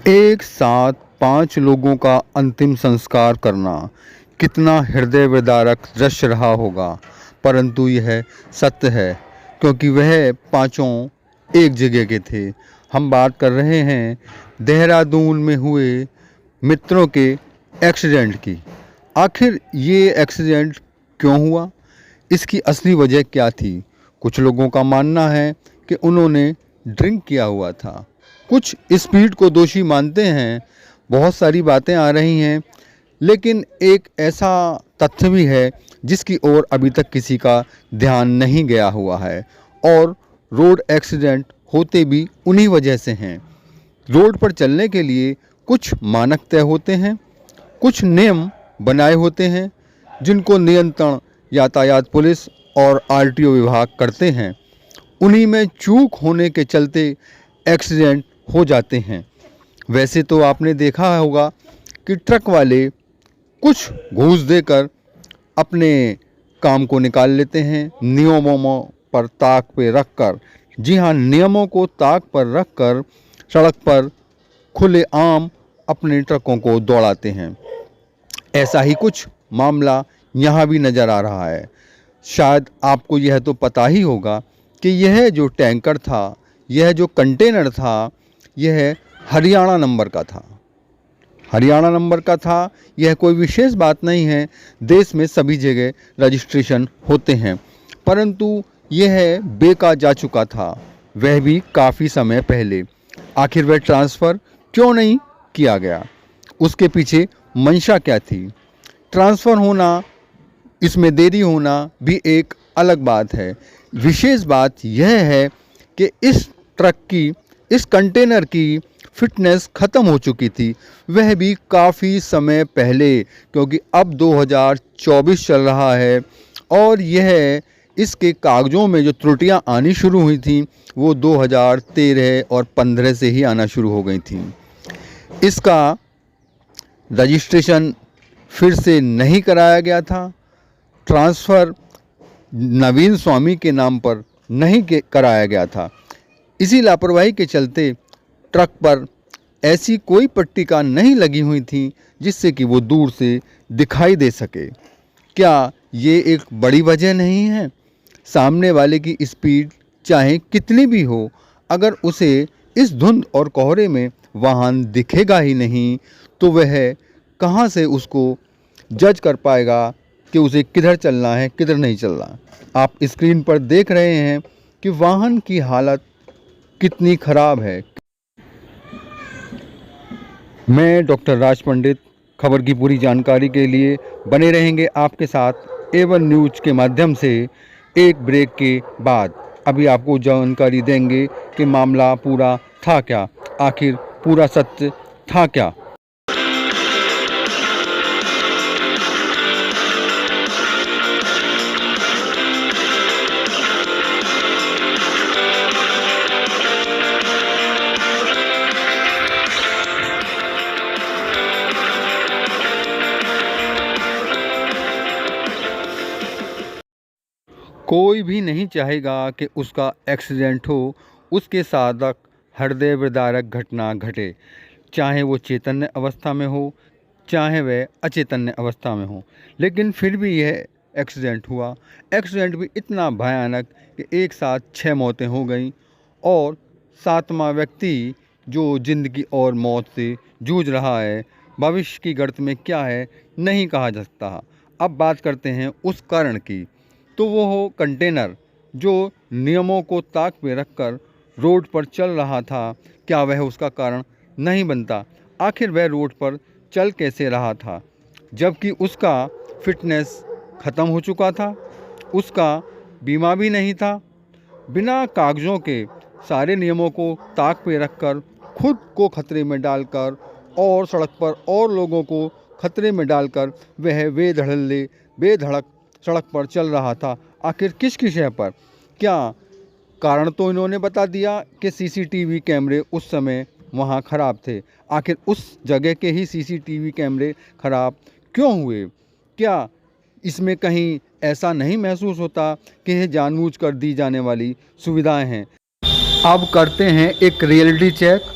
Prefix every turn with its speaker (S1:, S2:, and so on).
S1: एक साथ 5 लोगों का अंतिम संस्कार करना कितना हृदय विदारक दृश्य रहा होगा, परंतु यह सत्य है क्योंकि वह पांचों एक जगह के थे। हम बात कर रहे हैं देहरादून में हुए मित्रों के एक्सीडेंट की। आखिर ये एक्सीडेंट क्यों हुआ, इसकी असली वजह क्या थी? कुछ लोगों का मानना है कि उन्होंने ड्रिंक किया हुआ था, कुछ स्पीड को दोषी मानते हैं। बहुत सारी बातें आ रही हैं, लेकिन एक ऐसा तथ्य भी है जिसकी ओर अभी तक किसी का ध्यान नहीं गया हुआ है, और रोड एक्सीडेंट होते भी उन्हीं वजह से हैं। रोड पर चलने के लिए कुछ मानक तय होते हैं, कुछ नियम बनाए होते हैं जिनको नियंत्रण यातायात पुलिस और आरटीओ विभाग करते हैं। उन्हीं में चूक होने के चलते एक्सीडेंट हो जाते हैं। वैसे तो आपने देखा होगा कि ट्रक वाले कुछ घूस देकर अपने काम को निकाल लेते हैं, नियमों पर ताक पे रखकर। जी हाँ, नियमों को ताक पर रखकर सड़क पर खुलेआम अपने ट्रकों को दौड़ाते हैं। ऐसा ही कुछ मामला यहाँ भी नज़र आ रहा है। शायद आपको यह तो पता ही होगा कि यह जो टैंकर था, यह जो कंटेनर था, यह हरियाणा नंबर का था। हरियाणा नंबर का था, यह कोई विशेष बात नहीं है। देश में सभी जगह रजिस्ट्रेशन होते हैं, परंतु यह बेका जा चुका था, वह भी काफ़ी समय पहले। आखिर वह ट्रांसफ़र क्यों नहीं किया गया, उसके पीछे मंशा क्या थी? ट्रांसफ़र होना, इसमें देरी होना भी एक अलग बात है। विशेष बात यह है कि इस ट्रक की, इस कंटेनर की फिटनेस ख़त्म हो चुकी थी, वह भी काफ़ी समय पहले, क्योंकि अब 2024 चल रहा है और यह इसके कागज़ों में जो त्रुटियां आनी शुरू हुई थी वो 2013 और 15 से ही आना शुरू हो गई थी। इसका रजिस्ट्रेशन फिर से नहीं कराया गया था, ट्रांसफ़र नवीन स्वामी के नाम पर नहीं कराया गया था। इसी लापरवाही के चलते ट्रक पर ऐसी कोई पट्टिका नहीं लगी हुई थी जिससे कि वो दूर से दिखाई दे सके। क्या ये एक बड़ी वजह नहीं है? सामने वाले की स्पीड चाहे कितनी भी हो, अगर उसे इस धुंध और कोहरे में वाहन दिखेगा ही नहीं तो वह कहाँ से उसको जज कर पाएगा कि उसे किधर चलना है, किधर नहीं चलना। आप स्क्रीन पर देख रहे हैं कि वाहन की हालत कितनी ख़राब है। मैं डॉक्टर राज पंडित, खबर की पूरी जानकारी के लिए बने रहेंगे आपके साथ एवन न्यूज़ के माध्यम से। एक ब्रेक के बाद अभी आपको जानकारी देंगे कि मामला पूरा था क्या, आखिर पूरा सत्य था क्या। कोई भी नहीं चाहेगा कि उसका एक्सीडेंट हो, उसके साथ हृदय विदारक घटना घटे, चाहे वो चैतन्य अवस्था में हो, चाहे वह अचेतन्य अवस्था में हो। लेकिन फिर भी यह एक्सीडेंट हुआ। एक्सीडेंट भी इतना भयानक कि एक साथ 6 मौतें हो गईं, और 7वां व्यक्ति जो ज़िंदगी और मौत से जूझ रहा है। भविष्य की गर्त में क्या है नहीं कहा जा सकता। अब बात करते हैं उस कारण की। तो वो हो कंटेनर जो नियमों को ताक पे रखकर रोड पर चल रहा था, क्या वह उसका कारण नहीं बनता? आखिर वह रोड पर चल कैसे रहा था जबकि उसका फिटनेस ख़त्म हो चुका था, उसका बीमा भी नहीं था? बिना कागज़ों के सारे नियमों को ताक पे रखकर, खुद को खतरे में डालकर और सड़क पर और लोगों को खतरे में डालकर वह बेधड़क सड़क पर चल रहा था। आखिर किस विषय पर? क्या कारण तो इन्होंने बता दिया कि सीसीटीवी कैमरे उस समय वहाँ ख़राब थे। आखिर उस जगह के ही सीसीटीवी कैमरे ख़राब क्यों हुए? क्या इसमें कहीं ऐसा नहीं महसूस होता कि यह जानबूझकर दी जाने वाली सुविधाएं हैं? अब करते हैं एक रियलिटी चेक।